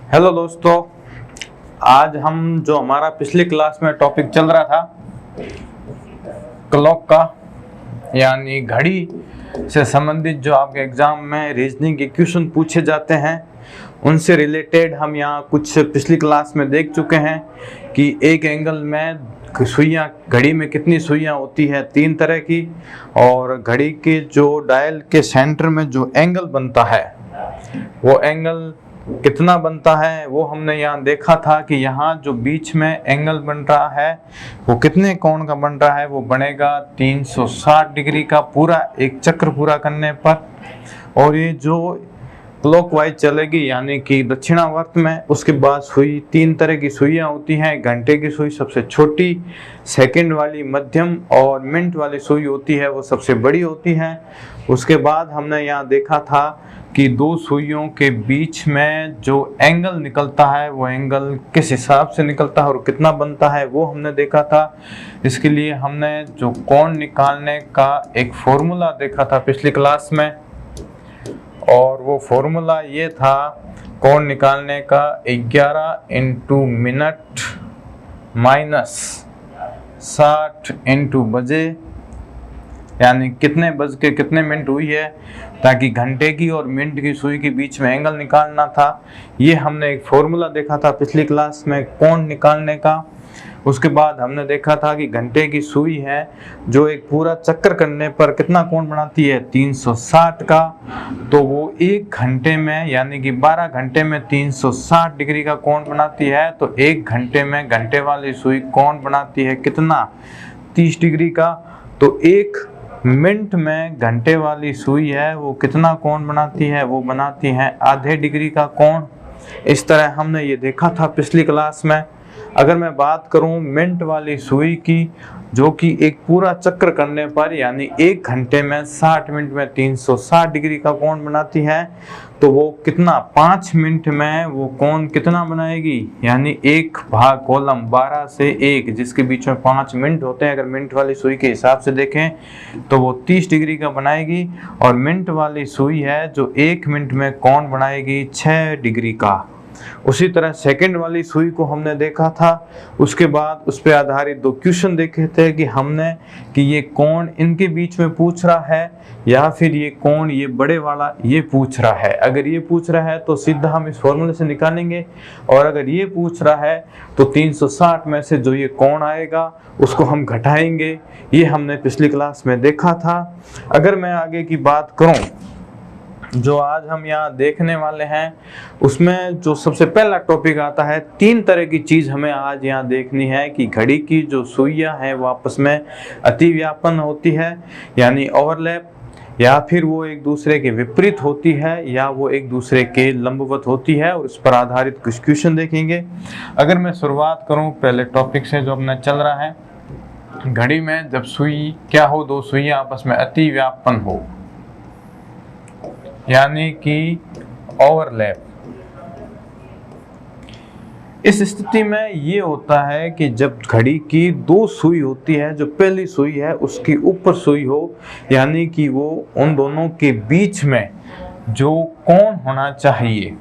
Hello दोस्तों, आज हम जो हमारा पिछली क्लास में टॉपिक चल रहा था क्लॉक का, यानी घड़ी से संबंधित जो आपके एग्जाम में रीजनिंग के क्वेश्चन पूछे जाते हैं उनसे रिलेटेड हम यहाँ कुछ पिछली क्लास में देख चुके हैं कि एक एंगल में सुइयाँ, घड़ी में कितनी सुइयाँ होती है, 3 तरह की, और घड़ी के जो डायल के सेंटर में जो एंगल बनता है वो एंगल कितना बनता है वो हमने यहाँ देखा था कि यहाँ जो बीच में एंगल बन रहा है वो कितने कोण का बन रहा है, वो बनेगा 360 डिग्री का पूरा एक चक्र पूरा करने पर। और ये जो क्लॉकवाइज चलेगी यानी कि दक्षिणावर्त में, उसके बाद सुई 3 तरह की सुइयाँ होती हैं। घंटे की सुई सबसे छोटी, सेकंड वाली मध्यम, और मिनट वाली सुई होती है वो सबसे बड़ी होती है। उसके बाद हमने यहाँ देखा था कि 2 सुइयों के बीच में जो एंगल निकलता है वो एंगल किस हिसाब से निकलता है और कितना बनता है वो हमने देखा था। इसके लिए हमने जो कोण निकालने का एक फॉर्मूला देखा था पिछली क्लास में, और वो फॉर्मूला ये था कोण निकालने का 11 इंटू मिनट माइनस 60 इंटू बजे, यानी कितने बज के कितने मिनट हुई है, ताकि घंटे की और मिनट की सुई के बीच में एंगल निकालना था। ये हमने एक फॉर्मूला देखा था पिछली क्लास में कोण निकालने का। उसके बाद हमने देखा था कि घंटे की सुई है जो एक पूरा चक्कर करने पर कितना कोण बनाती है, 360 का। तो वो 1 घंटे में यानी कि 12 घंटे में 360 डिग्री का कोण बनाती है। तो 1 घंटे में घंटे वाली सुई कोण बनाती है कितना, 30 डिग्री का। तो 1 मिनट में घंटे वाली सुई है वो कितना कोण बनाती है, वो बनाती है आधे डिग्री का कोण। इस तरह हमने ये देखा था पिछली क्लास में। अगर मैं बात करूं मिनट वाली सुई की, जो कि एक पूरा चक्र करने पर यानी 1 घंटे में 60 मिनट में 360 डिग्री का कोण बनाती है, तो वो कितना 5 मिनट में वो कोण कितना बनाएगी, यानी 1 भाग कॉलम 12 से 1, जिसके बीच में 5 मिनट होते हैं। अगर मिनट वाली सुई के हिसाब से देखें तो वो 30 डिग्री का बनाएगी, और मिनट वाली सुई है जो 1 मिनट में कोण बनाएगी 6 डिग्री का। उसी तरह सेकंड वाली सुई को हमने देखा था। उसके बाद उस पर आधारित 2 क्वेश्चन देखे थे कि हमने कि ये कोण इनके बीच में पूछ रहा है या फिर ये कोण ये बड़े वाला ये पूछ रहा है। अगर ये पूछ रहा है तो सीधा हम इस फॉर्मूले से निकालेंगे, और अगर ये पूछ रहा है तो 360 में से जो ये कोण आएगा उसको हम घटाएंगे। ये हमने पिछली क्लास में देखा था। अगर मैं आगे की बात करूं, जो आज हम यहाँ देखने वाले हैं उसमें जो सबसे पहला टॉपिक आता है, 3 तरह की चीज़ हमें आज यहाँ देखनी है कि घड़ी की जो सुइयाँ हैं वो आपस में अतिव्यापन होती है यानी ओवरलैप, या फिर वो एक दूसरे के विपरीत होती है, या वो एक दूसरे के लंबवत होती है, और इस पर आधारित कुछ क्वेश्चन देखेंगे। अगर मैं शुरुआत करूँ पहले टॉपिक से जो अपना चल रहा है, घड़ी में जब सुई क्या हो, 2 सुइयाँ आपस में अतिव्यापन हो यानी कि ओवरलैप। इस स्थिति में ये होता है कि जब घड़ी की 2 सुई होती है, जो पहली सुई है उसकी ऊपर सुई हो, यानी कि वो उन दोनों के बीच में जो कोण होना चाहिए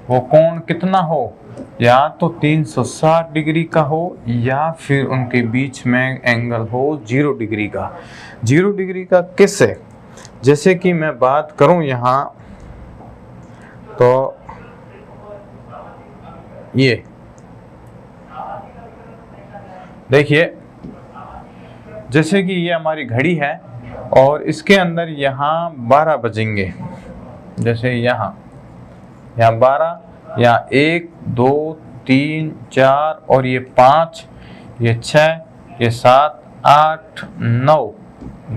वो कोण कितना हो, या तो 360 डिग्री का हो या फिर उनके बीच में एंगल हो 0 डिग्री का। 0 डिग्री का कैसे, जैसे कि मैं बात करूं यहाँ तो ये देखिए, जैसे कि ये हमारी घड़ी है और इसके अंदर यहाँ 12 बजेंगे। जैसे यहाँ 12, यहाँ 1 2 3 4 और ये 5, ये 6, ये 7 8 9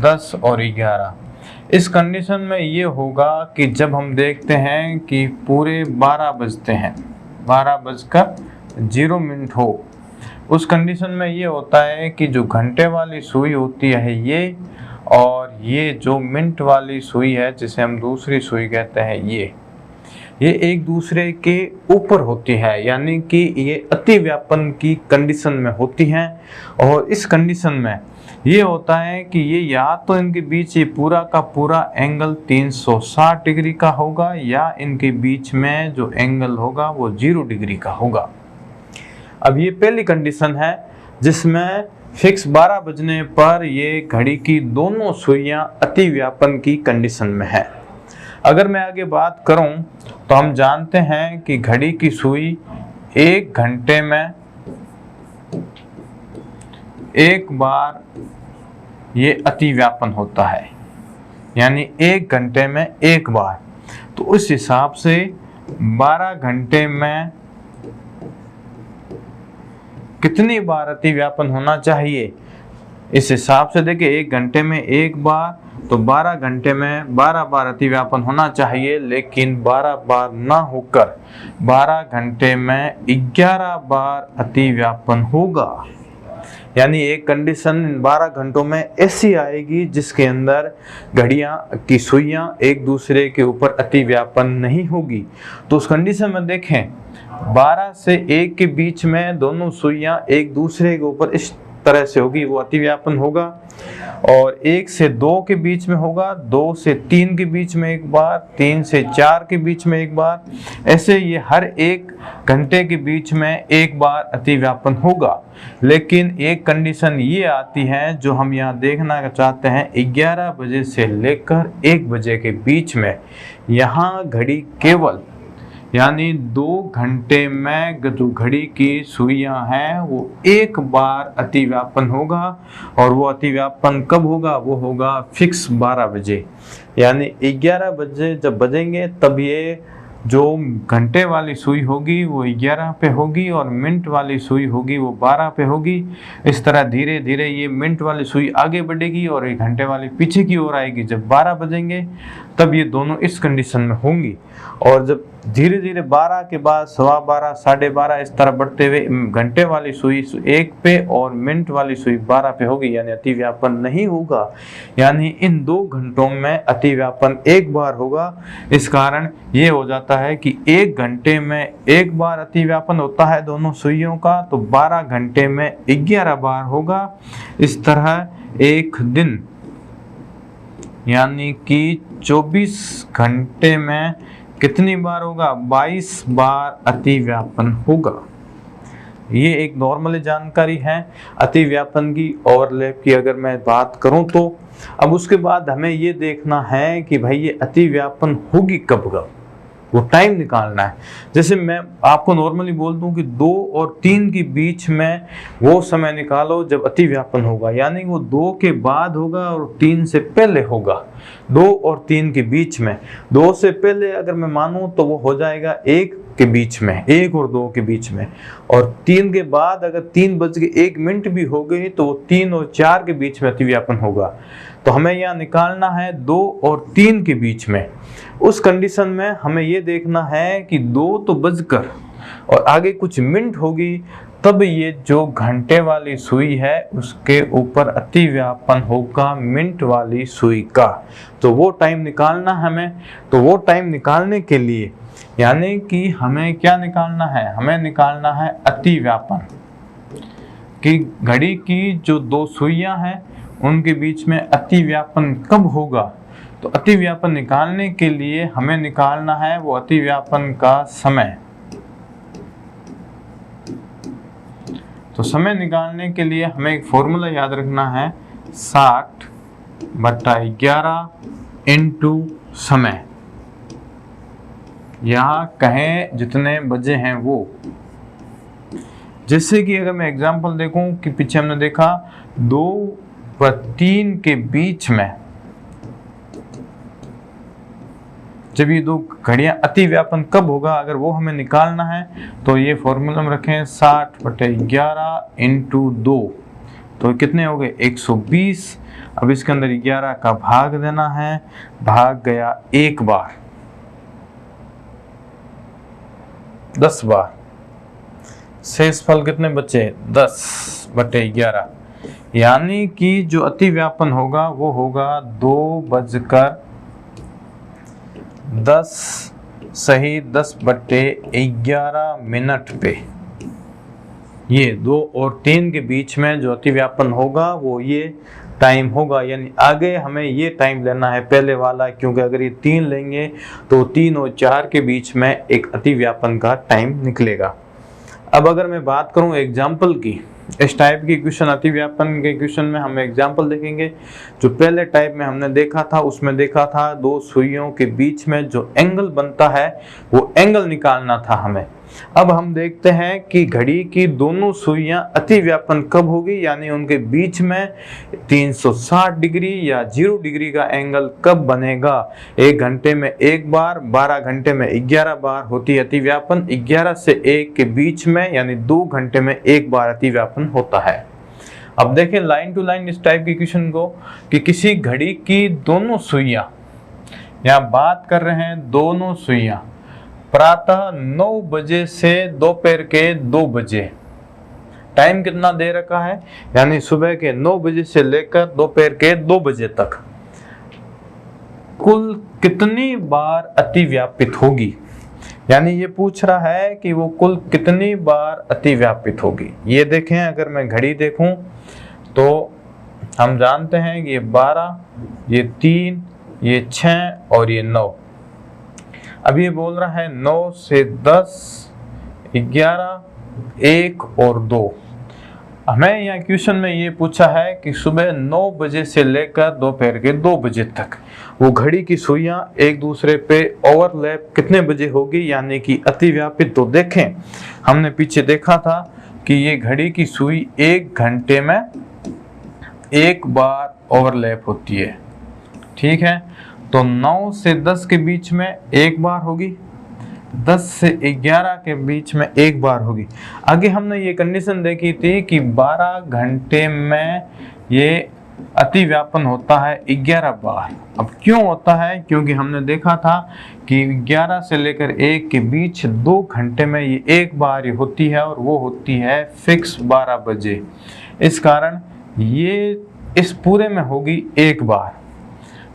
10 और 11। इस कंडीशन में ये होगा कि जब हम देखते हैं कि पूरे 12 बजते हैं, 12:0 हो, उस कंडीशन में ये होता है कि जो घंटे वाली सुई होती है ये, और ये जो मिनट वाली सुई है जिसे हम दूसरी सुई कहते हैं ये, ये एक दूसरे के ऊपर होती है, यानी कि ये अति व्यापन की कंडीशन में होती हैं। और इस कंडीशन में ये होता है कि ये या तो इनके बीच ये पूरा का पूरा एंगल 360 डिग्री का होगा, या इनके बीच में जो एंगल होगा वो 0 डिग्री का होगा। अब ये पहली कंडीशन है जिसमें फिक्स 12 बजने पर ये घड़ी की दोनों सुइयां अति व्यापन की कंडीशन में है। अगर मैं आगे बात करूं तो हम जानते हैं कि घड़ी की सुई 1 घंटे में एक बार ये अति व्यापन होता है, यानी 1 घंटे में एक बार। तो उस हिसाब से 12 घंटे में कितनी बार अति व्यापन होना चाहिए? इस हिसाब से देखिए 1 घंटे में एक बार, तो 12 घंटे में 12 बार अति व्यापन होना चाहिए, लेकिन 12 बार ना होकर 12 घंटे में 11 बार अति व्यापन होगा। यानी एक कंडीशन 12 घंटों में ऐसी आएगी जिसके अंदर घड़ियां की सुइयां एक दूसरे के ऊपर अति व्यापन नहीं होगी। तो उस कंडीशन में देखें 12 से 1 के बीच में दोनों सुइयां एक दूसरे के ऊपर इस तरह से होगी, वो अति व्यापन होगा। और 1 से 2 के बीच में होगा, 2 से 3 के बीच में एक बार, 3 से 4 के बीच में एक बार, ऐसे ये हर 1 घंटे के बीच में एक बार अति व्यापन होगा। लेकिन एक कंडीशन ये आती है जो हम यहाँ देखना चाहते हैं, 11 बजे से लेकर 1 बजे के बीच में यहाँ घड़ी केवल यानी 2 घंटे में जो घड़ी की सुइयां हैं वो एक बार अति व्यापन होगा। और वो अति व्यापन कब होगा? वो होगा फिक्स 12 बजे। यानी 11 बजे जब बजेंगे तब ये जो घंटे वाली सुई होगी वो 11 पे होगी और मिनट वाली सुई होगी वो 12 पे होगी। इस तरह धीरे धीरे ये मिनट वाली सुई आगे बढ़ेगी और ये घंटे वाली पीछे की ओर आएगी। जब 12 बजेंगे तब ये दोनों इस कंडीशन में होंगी। और जब धीरे धीरे 12 के बाद 12:15, 12:30 इस तरह बढ़ते हुए घंटे वाली सुई 1 पे और मिनट वाली सुई 12 पे होगी, यानी अति व्यापन नहीं होगा। यानी इन 2 घंटों में अति व्यापन एक बार होगा। इस कारण ये हो जाता है कि 1 घंटे में एक बार अति व्यापन होता है दोनों सुइयों का, तो 12 घंटे में 11 बार होगा। इस तरह एक दिन यानी कि 24 घंटे में कितनी बार होगा? 22 बार अति व्यापन होगा। ये एक नॉर्मल जानकारी है अति व्यापन की, ओवरलैप की अगर मैं बात करूं तो। अब उसके बाद हमें ये देखना है कि भाई ये अति व्यापन होगी कब कब, वो टाइम निकालना है। जैसे मैं आपको नॉर्मली बोल दूं कि 2 और 3 के बीच में वो समय निकालो जब अति व्यापन होगा, यानी वो 2 के बाद होगा और 3 से पहले होगा। 2 और 3 के बीच में, 2 से पहले अगर मैं मानूं तो वो हो जाएगा 1 के बीच में, 1 और 2 के बीच में। और 3 के बाद अगर 3:01 भी हो गई तो वो 3 और 4 के बीच में अति व्यापन होगा। तो हमें यहाँ निकालना है 2 और 3 के बीच में। उस कंडीशन में हमें ये देखना है कि 2 तो बजकर और आगे कुछ मिनट होगी, तब ये जो घंटे वाली सुई है उसके ऊपर अति व्यापन होगा मिनट वाली सुई का। तो वो टाइम निकालना हमें। तो वो टाइम निकालने के लिए यानी कि हमें क्या निकालना है? हमें निकालना है अति व्यापन कि घड़ी की जो 2 सुइयां हैं उनके बीच में अति व्यापन कब होगा। तो अति व्यापन निकालने के लिए हमें निकालना है वो अति व्यापन का समय। तो समय निकालने के लिए हमें एक फॉर्मूला याद रखना है, 60/11 इंटू समय। यहाँ कहें जितने बजे हैं वो। जैसे कि अगर मैं एग्जांपल देखूं कि पीछे हमने देखा 2 व 3 के बीच में जब ये 2 घड़ियां अति व्यापन कब होगा, अगर वो हमें निकालना है तो ये फॉर्मूला में रखें 60/11 इंटू 2। तो कितने हो गए? 120। अब इसके अंदर 11 का भाग देना है, भाग गया 1 बार, 10 बार। शेष फल कितने बचे? 10/11। यानी कि जो अति व्यापन होगा वो होगा 2:10 सही 10/11 मिनट पे ये 2 और 3 के बीच में जो अतिव्यापन होगा वो ये टाइम होगा। यानी आगे हमें ये टाइम लेना है पहले वाला, क्योंकि अगर ये 3 लेंगे तो 3 और 4 के बीच में एक अतिव्यापन का टाइम निकलेगा। अब अगर मैं बात करूं एग्जाम्पल की, इस टाइप की क्वेश्चन, अतिव्यापन के क्वेश्चन में हम एग्जाम्पल देखेंगे। जो पहले टाइप में हमने देखा था उसमें देखा था 2 सुइयों के बीच में जो एंगल बनता है वो एंगल निकालना था हमें। अब हम देखते हैं कि घड़ी की दोनों सुइयां अतिव्यापन कब होगी, यानी उनके बीच में 360 डिग्री या 0 डिग्री का एंगल कब बनेगा। 1 घंटे में 1 बार, 12 घंटे में 11 बार होती है अतिव्यापन। 11 से 1 के बीच में यानी 2 घंटे में 1 बार अतिव्यापन होता है। अब देखें लाइन टू लाइन इस टाइप की क्वेश्चन को कि किसी घड़ी की दोनों सुइयां, यहाँ बात कर रहे हैं दोनों सुइयां प्रातः 9 बजे से दोपहर के 2 बजे, टाइम कितना दे रखा है, यानी सुबह के 9 बजे से लेकर दोपहर के 2 बजे तक कुल कितनी बार अतिव्यापित होगी। यानी ये पूछ रहा है कि वो कुल कितनी बार अतिव्यापित होगी। ये देखें, अगर मैं घड़ी देखूं तो हम जानते हैं कि ये 12, ये 3, ये 6 और ये 9। अब ये बोल रहा है 9 से 10, 11, 1 और 2। हमें यहाँ क्वेश्चन में ये पूछा है कि सुबह 9 बजे से लेकर दोपहर के 2 बजे तक वो घड़ी की सुइयां एक दूसरे पे ओवरलैप कितने बजे होगी, यानी कि अतिव्यापित। तो देखें हमने पीछे देखा था कि ये घड़ी की सुई 1 घंटे में 1 बार ओवरलैप होती है, ठीक है। तो 9 से 10 के बीच में 1 बार होगी, 10 से 11 के बीच में 1 बार होगी। आगे हमने ये कंडीशन देखी थी कि 12 घंटे में ये अतिव्यापन होता है 11 बार। अब क्यों होता है, क्योंकि हमने देखा था कि 11 से लेकर 1 के बीच 2 घंटे में ये 1 बार होती है और वो होती है फिक्स 12 बजे। इस कारण ये इस पूरे में होगी 1 बार,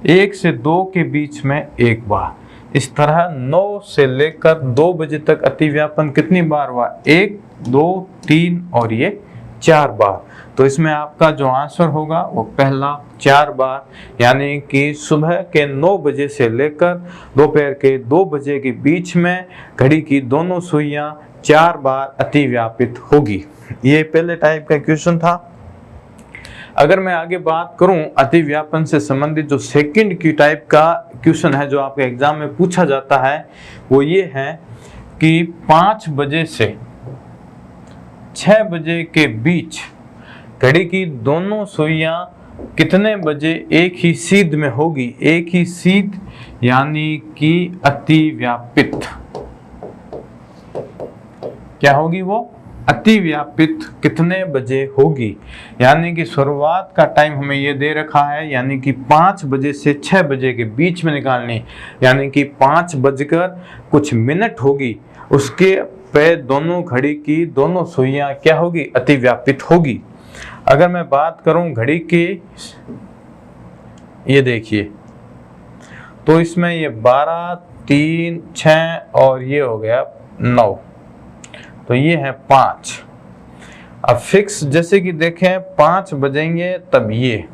1 से 2 के बीच में 1 बार। इस तरह 9 से लेकर 2 बजे तक अतिव्यापन कितनी बार हुआ, 1, 2, 3 और ये 4 बार। तो इसमें आपका जो आंसर होगा वो पहला 4 बार, यानी कि सुबह के 9 बजे से लेकर दोपहर के 2 बजे के बीच में घड़ी की दोनों सुइयां 4 बार अतिव्यापित होगी। ये पहले टाइप का क्वेश्चन था। अगर मैं आगे बात करूं अतिव्यापन से संबंधित जो सेकंड की टाइप का क्वेश्चन है जो आपके एग्जाम में पूछा जाता है, वो ये है कि 5 बजे से 6 बजे के बीच घड़ी की दोनों सुइयां कितने बजे एक ही सीध में होगी। एक ही सीध यानी कि अतिव्यापित क्या होगी, वो अतिव्यापित कितने बजे होगी। यानी कि शुरुआत का टाइम हमें ये दे रखा है, यानी कि 5 बजे से 6 बजे के बीच में निकालनी, यानी कि 5 बजकर कुछ मिनट होगी, उसके पे दोनों घड़ी की दोनों सुइयां क्या होगी, अतिव्यापित होगी। अगर मैं बात करूं घड़ी की, ये देखिए, तो इसमें ये 12, 3, 6 और ये हो गया 9, तो ये है 5। अब फिक्स जैसे कि देखें 5 बजेंगे तब ये,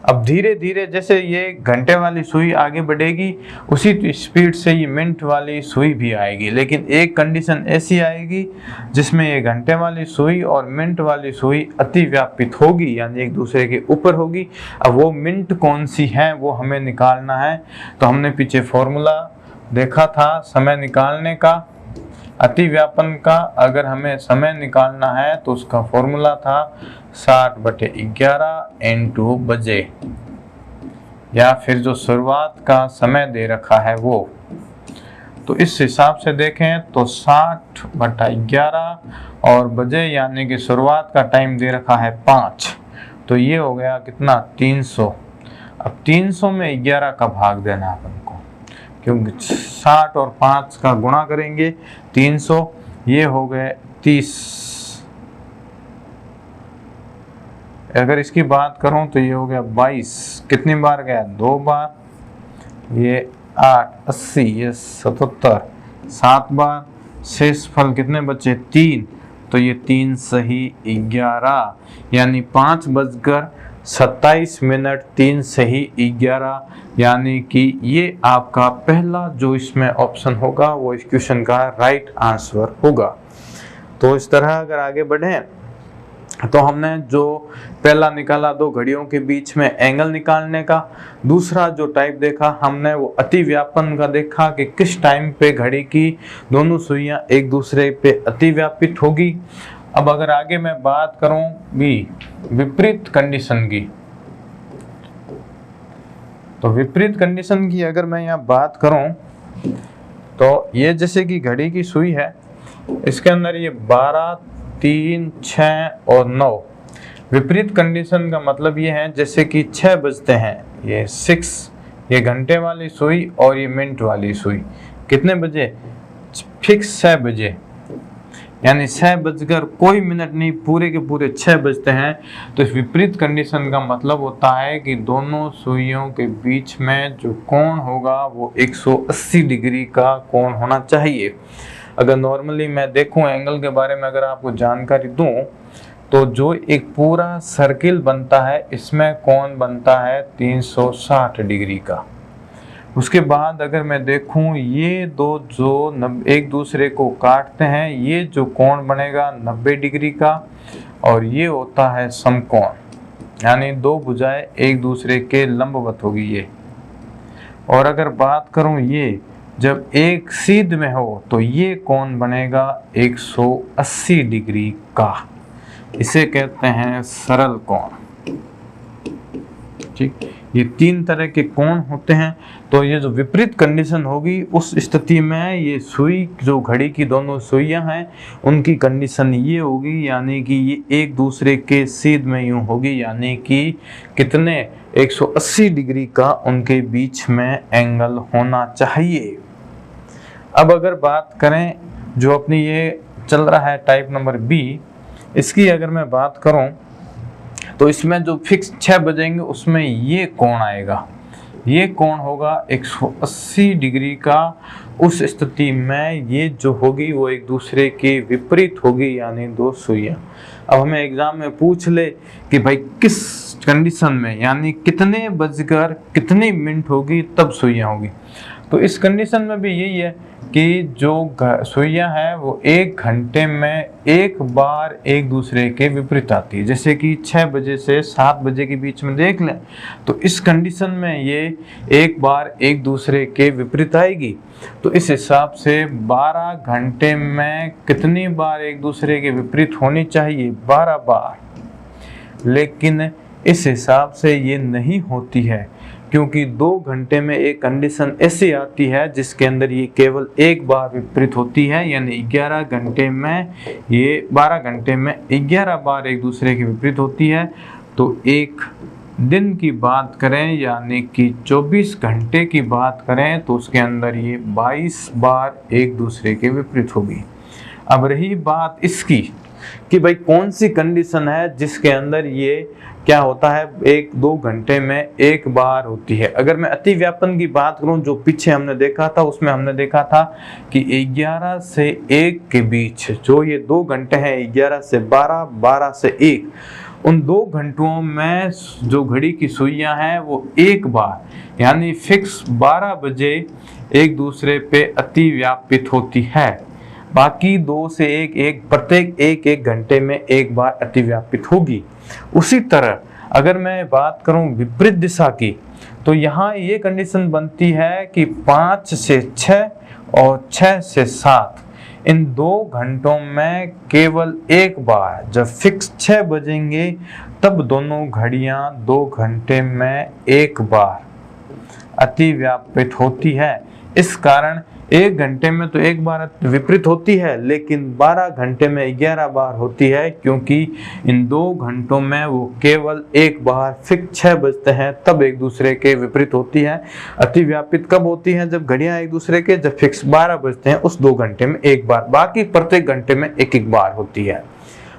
अब धीरे धीरे जैसे ये घंटे वाली सुई आगे बढ़ेगी उसी स्पीड से ये मिनट वाली सुई भी आएगी। लेकिन एक कंडीशन ऐसी आएगी जिसमें ये घंटे वाली सुई और मिनट वाली सुई अतिव्यापित होगी, यानी एक दूसरे के ऊपर होगी। अब वो मिनट कौन सी है वो हमें निकालना है। तो हमने पीछे फॉर्मूला देखा था समय निकालने का, अतिव्यापन का। अगर हमें समय निकालना है तो उसका फॉर्मूला था 60/11 इंटू बजे, या फिर जो शुरुआत का समय दे रखा है वो। तो इस हिसाब से देखें तो 60/11 और बजे यानी कि शुरुआत का टाइम दे रखा है 5, तो ये हो गया कितना, 300। अब 300 में 11 का भाग देना है अपन को, क्योंकि 60 और 5 का गुणा करेंगे 300, ये हो गए 30। अगर इसकी बात करूं तो ये हो गया 22। कितनी बार गया, 2 बार। ये 8 80 ये 77, 7 बार, शेष फल कितने बचे 3, तो ये 3 सही 11, यानी 5:27 3 सही 11, यानी कि ये आपका पहला जो इसमें ऑप्शन होगा वो इस क्वेश्चन का राइट आंसर होगा। तो इस तरह अगर आगे बढ़े तो हमने जो पहला निकाला 2 घड़ियों के बीच में एंगल निकालने का, दूसरा जो टाइप देखा हमने वो अतिव्यापन का देखा कि किस टाइम पे घड़ी की दोनों सुइयां एक दूसरे पे अतिव्यापित होगी। अब अगर आगे मैं बात करूं भी विपरीत कंडीशन की, तो विपरीत कंडीशन की अगर मैं यहाँ बात करूं तो ये जैसे कि घड़ी की सुई है, इसके अंदर ये 12 3 6 और 9। विपरीत कंडीशन का मतलब ये है जैसे कि 6 बजते हैं, ये 6 ये घंटे वाली सुई और ये मिनट वाली सुई कितने बजे, फिक्स 6 बजे, यानी 6 बजकर कोई मिनट नहीं, पूरे के पूरे 6 बजते हैं। तो इस विपरीत कंडीशन का मतलब होता है कि दोनों सुइयों के बीच में जो कोण होगा वो 180 डिग्री का कोण होना चाहिए। अगर नॉर्मली मैं देखूं एंगल के बारे में अगर आपको जानकारी दूं तो जो एक पूरा सर्किल बनता है इसमें कोण बनता है 360 डिग्री का। उसके बाद अगर मैं देखूं ये दो जो एक दूसरे को काटते हैं, ये जो कोण बनेगा 90 डिग्री का, और ये होता है समकोण, यानी 2 भुजाएं एक दूसरे के लंबवत होगी ये। और अगर बात करूं ये जब एक सीध में हो तो ये कोण बनेगा 180 डिग्री का, इसे कहते हैं सरल कोण। ठीक, ये 3 तरह के कोण होते हैं। तो ये जो विपरीत कंडीशन होगी उस स्थिति में ये सुई जो घड़ी की दोनों सुइयां हैं उनकी कंडीशन ये होगी, यानी कि ये एक दूसरे के सीध में यूं होगी, यानी कि कितने 180 डिग्री का उनके बीच में एंगल होना चाहिए। अब अगर बात करें जो अपनी ये चल रहा है टाइप नंबर बी, इसकी अगर मैं बात करूं तो इसमें जो फिक्स 6 बजेंगे उसमें ये कोण आएगा, ये कोण होगा 180 डिग्री का। उस स्थिति में ये जो होगी वो एक दूसरे के विपरीत होगी, यानी 2 सुइयां। अब हमें एग्जाम में पूछ ले कि भाई किस कंडीशन में, यानी कितने बजकर कितनी मिनट होगी तब सुइयां होगी, तो इस कंडीशन में भी यही है कि जो सुइयां हैं वो 1 घंटे में एक बार एक दूसरे के विपरीत आती है। जैसे कि 6 बजे से 7 बजे के बीच में देख लें तो इस कंडीशन में ये एक बार एक दूसरे के विपरीत आएगी। तो इस हिसाब से 12 घंटे में कितनी बार एक दूसरे के विपरीत होनी चाहिए, 12 बार। लेकिन इस हिसाब से ये नहीं होती है, क्योंकि 2 घंटे में एक कंडीशन ऐसी आती है जिसके अंदर ये केवल एक बार विपरीत होती है, यानी 11 घंटे में ये 12 घंटे में 11 बार एक दूसरे के विपरीत होती है। तो एक दिन की बात करें यानी कि 24 घंटे की बात करें तो उसके अंदर ये 22 बार एक दूसरे के विपरीत होगी। अब रही बात इसकी कि भाई कौन सी कंडीशन है जिसके अंदर ये क्या होता है 1-2 घंटे में एक बार होती है। अगर मैं अतिव्यापन की बात करूं जो पीछे हमने देखा था उसमें हमने देखा था कि 11 से 1 के बीच जो ये 2 घंटे हैं 11 से 12, 12 से 1, उन 2 घंटों में जो घड़ी की सुइयां हैं वो एक बार यानी फिक्स 12 बजे एक दूसरे पे अतिव्यापित होती है। बाकी 2 से 1 प्रत्येक 1 घंटे में एक बार अतिव्यापित होगी। उसी तरह अगर मैं बात करूं विपरीत दिशा की तो यहाँ ये कंडीशन बनती है कि 5 से 6 और 6 से 7 इन 2 घंटों में केवल एक बार जब फिक्स 6 बजेंगे तब दोनों घड़ियां 2 घंटे में एक बार अतिव्यापित होती है। इस कारण 1 घंटे में तो एक बार विपरीत होती है लेकिन 12 घंटे में 11 बार होती है, क्योंकि इन 2 घंटों में वो केवल एक बार फिक्स 6 बजते हैं तब एक दूसरे के विपरीत होती है। अतिव्यापित कब होती है जब घड़ियां एक दूसरे के जब फिक्स 12 बजते हैं उस 2 घंटे में एक बार, बाकी प्रत्येक घंटे में एक बार होती है।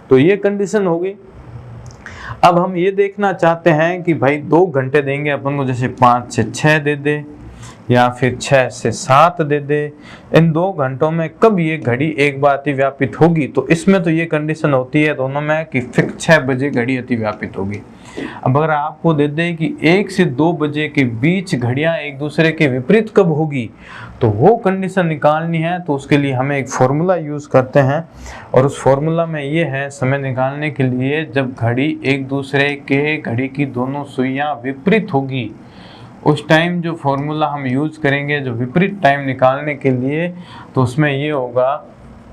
तो ये कंडीशन होगी। अब हम ये देखना चाहते हैं कि भाई 2 घंटे देंगे अपन को, जैसे 5 से 6 दे दे या फिर 6 से 7 दे दे, इन 2 घंटों में कब ये घड़ी एक बार अतिव्यापित होगी, तो इसमें तो ये कंडीशन होती है दोनों में कि फिक्स 6 बजे घड़ी अतिव्यापित होगी। अब अगर आपको दे दे कि 1 से 2 बजे के बीच घड़ियां एक दूसरे के विपरीत कब होगी, तो वो कंडीशन निकालनी है, तो उसके लिए हमें एक फॉर्मूला यूज़ करते हैं। और उस फॉर्मूला में ये है, समय निकालने के लिए जब घड़ी एक दूसरे के घड़ी की दोनों सुइयां विपरीत होगी, उस टाइम जो फॉर्मूला हम यूज़ करेंगे जो विपरीत टाइम निकालने के लिए, तो उसमें ये होगा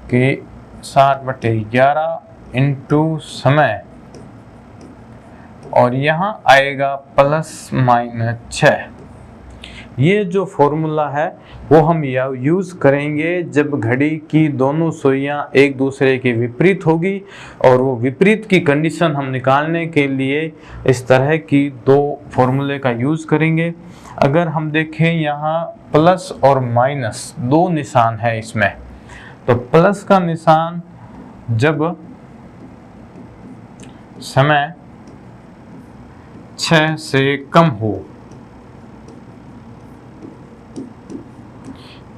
कि 60/11 इंटू समय, और यहाँ आएगा ±6। ये जो फॉर्मूला है वो हम यूज़ करेंगे जब घड़ी की दोनों सुइयां एक दूसरे के विपरीत होगी, और वो विपरीत की कंडीशन हम निकालने के लिए इस तरह की 2 फॉर्मूले का यूज़ करेंगे। अगर हम देखें यहाँ प्लस और माइनस 2 निशान है इसमें, तो प्लस का निशान जब समय 6 से कम हो,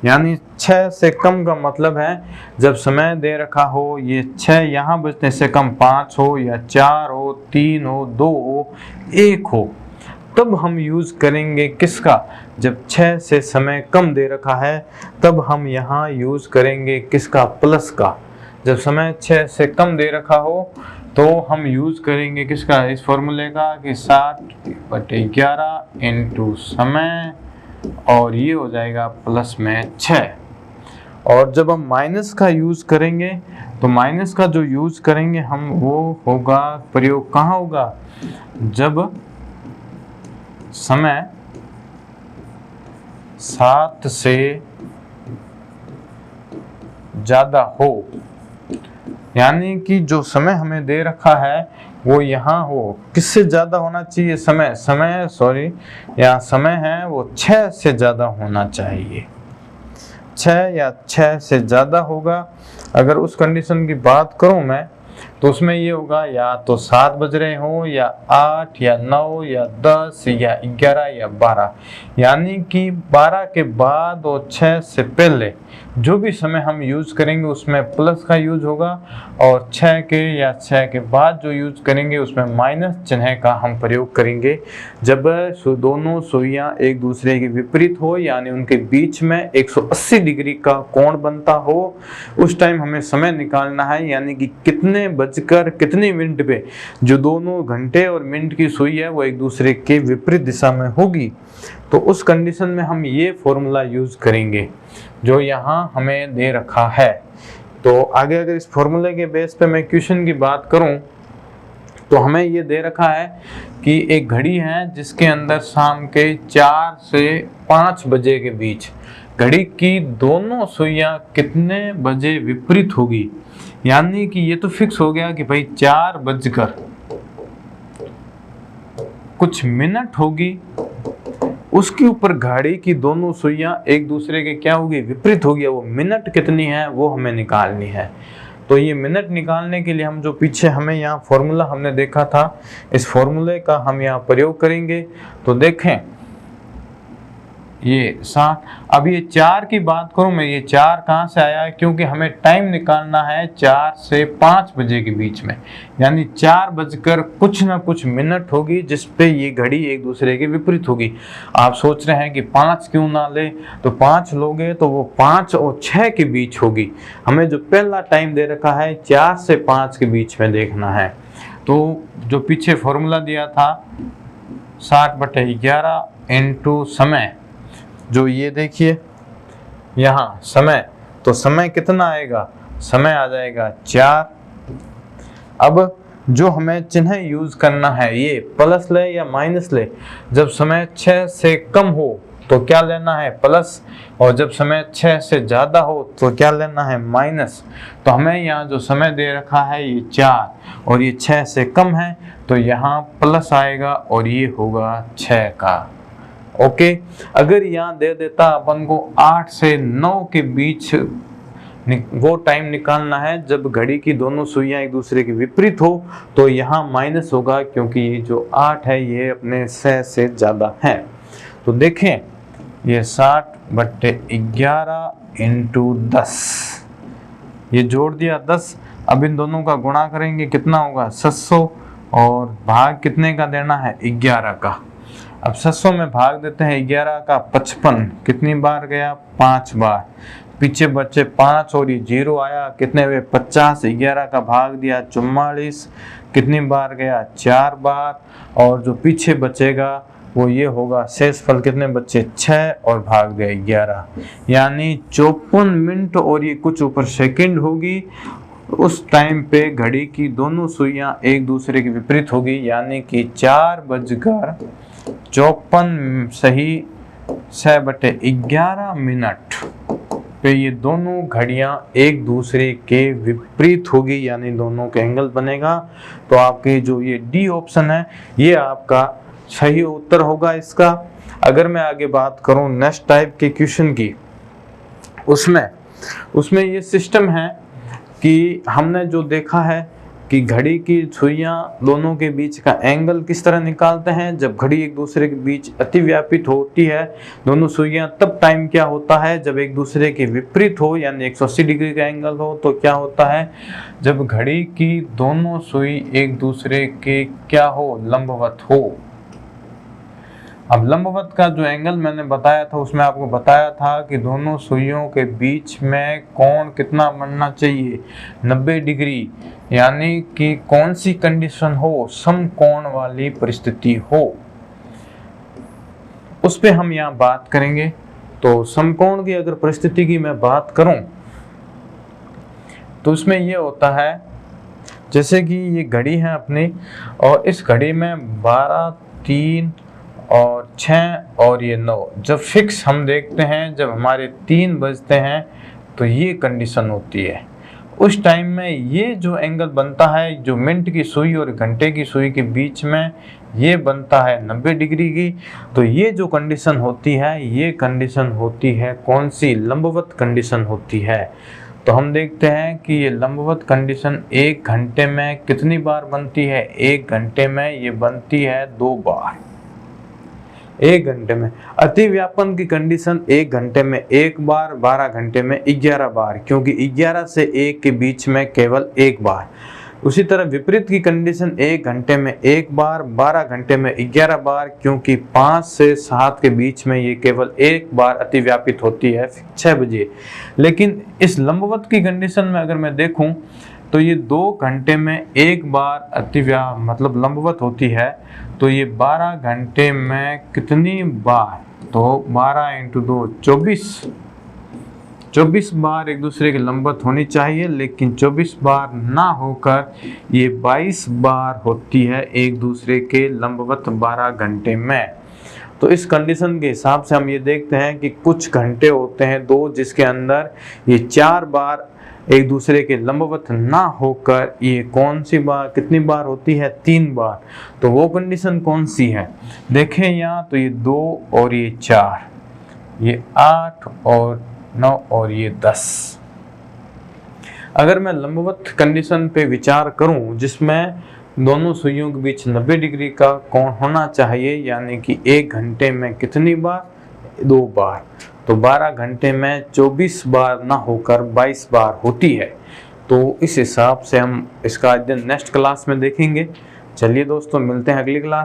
यानी 6 से कम का मतलब है जब समय दे रखा हो ये 6 यहाँ बजने से कम 5 हो, या 4 हो, 3 हो, 2 हो, 1 हो, तब हम यूज़ करेंगे किसका, जब 6 से समय कम दे रखा है तब हम यहाँ यूज़ करेंगे किसका, प्लस का। जब समय 6 से कम दे रखा हो तो हम यूज़ करेंगे किसका, इस फॉर्मूले का कि 60/11 इंटू समय, और ये हो जाएगा प्लस में 6। और जब हम माइनस का यूज़ करेंगे, तो माइनस का जो यूज़ करेंगे हम वो होगा, प्रयोग कहाँ होगा, जब समय 7 से ज़्यादा हो, यानी कि जो समय हमें दे रखा है वो यहाँ हो, किससे ज़्यादा होना चाहिए, यहाँ समय है वो 6 से ज़्यादा होना चाहिए, 6 या 6 से ज़्यादा होगा। अगर उस कंडीशन की बात करूँ मैं, तो उसमें ये होगा या तो 7 बज रहे हो, या 8 या 9 या 10 या 11 या 12, यानी कि 12 के बाद और 6 से पहले जो भी समय हम यूज़ करेंगे उसमें प्लस का यूज़ होगा, और 6 के या 6 के बाद जो यूज़ करेंगे उसमें माइनस चिन्ह का हम प्रयोग करेंगे जब दोनों सुइयां एक दूसरे के विपरीत हो, यानी उनके बीच में 180 डिग्री का कोण बनता हो। उस टाइम हमें समय निकालना है, यानी कि कितने बजकर कितने मिनट पे जो दोनों घंटे और मिनट की सुई है वो एक दूसरे के विपरीत दिशा में होगी। तो उस कंडीशन में हम ये फॉर्मूला यूज़ करेंगे जो यहाँ हमें दे रखा है। तो आगे अगर इस फॉर्मूले के बेस पे मैं क्वेश्चन की बात करूं, तो हमें ये दे रखा है कि एक घड़ी है जिसके अंदर शाम के 4 से 5 बजे के बीच घड़ी की दोनों सुइयां कितने बजे विपरीत होगी, यानी कि ये तो फिक्स हो गया कि भाई 4 बजकर कुछ मिनट होगी, उसके ऊपर घड़ी की दोनों सुइयां एक दूसरे के क्या होगी, विपरीत होगी। वो मिनट कितनी है वो हमें निकालनी है। तो ये मिनट निकालने के लिए हम जो पीछे हमें यहाँ फॉर्मूला हमने देखा था, इस फॉर्मूले का हम यहाँ प्रयोग करेंगे। तो देखें ये 7, अब ये 4 की बात करूं मैं, ये 4 कहाँ से आया है, क्योंकि हमें टाइम निकालना है 4 से 5 बजे के बीच में, यानी 4 बजकर कुछ ना कुछ मिनट होगी जिस पे ये घड़ी एक दूसरे के विपरीत होगी। आप सोच रहे हैं कि 5 क्यों ना ले, तो 5 लोगे तो वो 5 और 6 के बीच होगी। हमें जो पहला टाइम दे रखा है 4 से 5 के बीच में देखना है। तो जो पीछे फॉर्मूला दिया था 60/11 इंटू समय, जो ये देखिए यहाँ समय, तो समय कितना आएगा, समय आ जाएगा 4। अब जो हमें चिन्ह यूज करना है ये प्लस ले या माइनस ले, जब समय 6 से कम हो तो क्या लेना है, प्लस, और जब समय 6 से ज़्यादा हो तो क्या लेना है, माइनस। तो हमें यहाँ जो समय दे रखा है ये 4 और ये 6 से कम है, तो यहाँ प्लस आएगा और ये होगा 6 का। ओके, अगर यहाँ दे देता अपन को 8 से 9 के बीच वो टाइम निकालना है जब घड़ी की दोनों सुइयां एक दूसरे के विपरीत हो, तो यहाँ माइनस होगा क्योंकि ये जो 8 है ये अपने 6 से ज़्यादा है। तो देखें ये 60/11 इंटू 10, ये जोड़ दिया 10। अब इन दोनों का गुणा करेंगे, कितना होगा 700, और भाग कितने का देना है 11 का। अब 700 में भाग देते हैं 11 का 55, कितनी बार गया 5 बार, पीछे बचे 5 और ये 0 आया, कितने हुए 50, 11 का भाग दिया 44, कितनी बार गया 4 बार, और जो पीछे बचेगा वो ये होगा, शेषफल कितने बचे 6 और भाग दिया 11, यानी 54 मिनट और ये कुछ ऊपर सेकंड होगी। उस टाइम पे घड़ी की दोनों सुइयां एक दूसरे के विपरीत होगी, यानी कि 4:54 सही 6/11 मिनट पे ये दोनों घड़ियां एक दूसरे के विपरीत होगी, यानी दोनों के एंगल बनेगा। तो आपके जो ये डी ऑप्शन है ये आपका सही उत्तर होगा इसका। अगर मैं आगे बात करूं नेक्स्ट टाइप के क्वेश्चन की, उसमें ये सिस्टम है कि हमने जो देखा है कि घड़ी की सुइयां दोनों के बीच का एंगल किस तरह निकालते हैं। जब घड़ी एक दूसरे के बीच अतिव्यापित होती है दोनों सुइयां, तब टाइम क्या होता है, जब एक दूसरे के विपरीत हो यानी 180 डिग्री का एंगल हो तो क्या होता है, जब घड़ी की दोनों सुई एक दूसरे के क्या हो, लंबवत हो। अब लंबवत का जो एंगल मैंने बताया था उसमें आपको बताया था कि दोनों सुइयों के बीच में कोण कितना बनना चाहिए, 90 डिग्री, यानी कि कौन सी कंडीशन हो, समकोण वाली परिस्थिति हो, उस पे हम यहाँ बात करेंगे। तो समकोण की अगर परिस्थिति की मैं बात करूं तो उसमें ये होता है, जैसे कि ये घड़ी है अपनी, और इस घड़ी में 12, 3 और 6 और ये 9, जब फिक्स हम देखते हैं जब हमारे 3 बजते हैं तो ये कंडीशन होती है। उस टाइम में ये जो एंगल बनता है, जो मिनट की सुई और घंटे की सुई के बीच में ये बनता है 90 डिग्री की। तो ये जो कंडीशन होती है ये कंडीशन होती है कौन सी, लंबवत कंडीशन होती है। तो हम देखते हैं कि ये लंबवत कंडीशन 1 घंटे में कितनी बार बनती है, 1 घंटे में ये बनती है 2 बार, 1 घंटे में। अतिव्यापन की कंडीशन 1 घंटे में 1 बार, 12 घंटे में 11 बार, क्योंकि 11 से 1 के बीच में केवल 1 बार। उसी तरह विपरीत की कंडीशन 1 घंटे में 1 बार, 12 घंटे में 11 बार, क्योंकि 5 से 7 के बीच में ये केवल 1 बार अतिव्यापित होती है 6 बजे। लेकिन इस लंबवत की कंडीशन में अगर मैं देखूं तो ये 2 घंटे में 1 बार मतलब लंबवत होती है। तो ये 12 घंटे में कितनी बार, तो 12 × 2 24 बार एक दूसरे के लंबवत होनी चाहिए, लेकिन 24 बार ना होकर ये 22 बार होती है एक दूसरे के लंबवत 12 घंटे में। तो इस कंडीशन के हिसाब से हम ये देखते हैं कि कुछ घंटे होते हैं 2 जिसके अंदर ये 4 बार एक दूसरे के लंबवत ना होकर ये कौन सी बार, कितनी बार होती है, 3 बार। तो वो कंडीशन कौन सी है, देखें यहाँ, तो ये 2 और ये 4, ये 8 और 9 और ये 10। अगर मैं लंबवत कंडीशन पे विचार करूं जिसमें दोनों सुइयों के बीच 90 डिग्री का कोण होना चाहिए, यानी कि 1 घंटे में कितनी बार, 2 बार, तो 12 घंटे में 24 बार ना होकर 22 बार होती है। तो इस हिसाब से हम इसका अध्ययन नेक्स्ट क्लास में देखेंगे। चलिए दोस्तों, मिलते हैं अगली क्लास।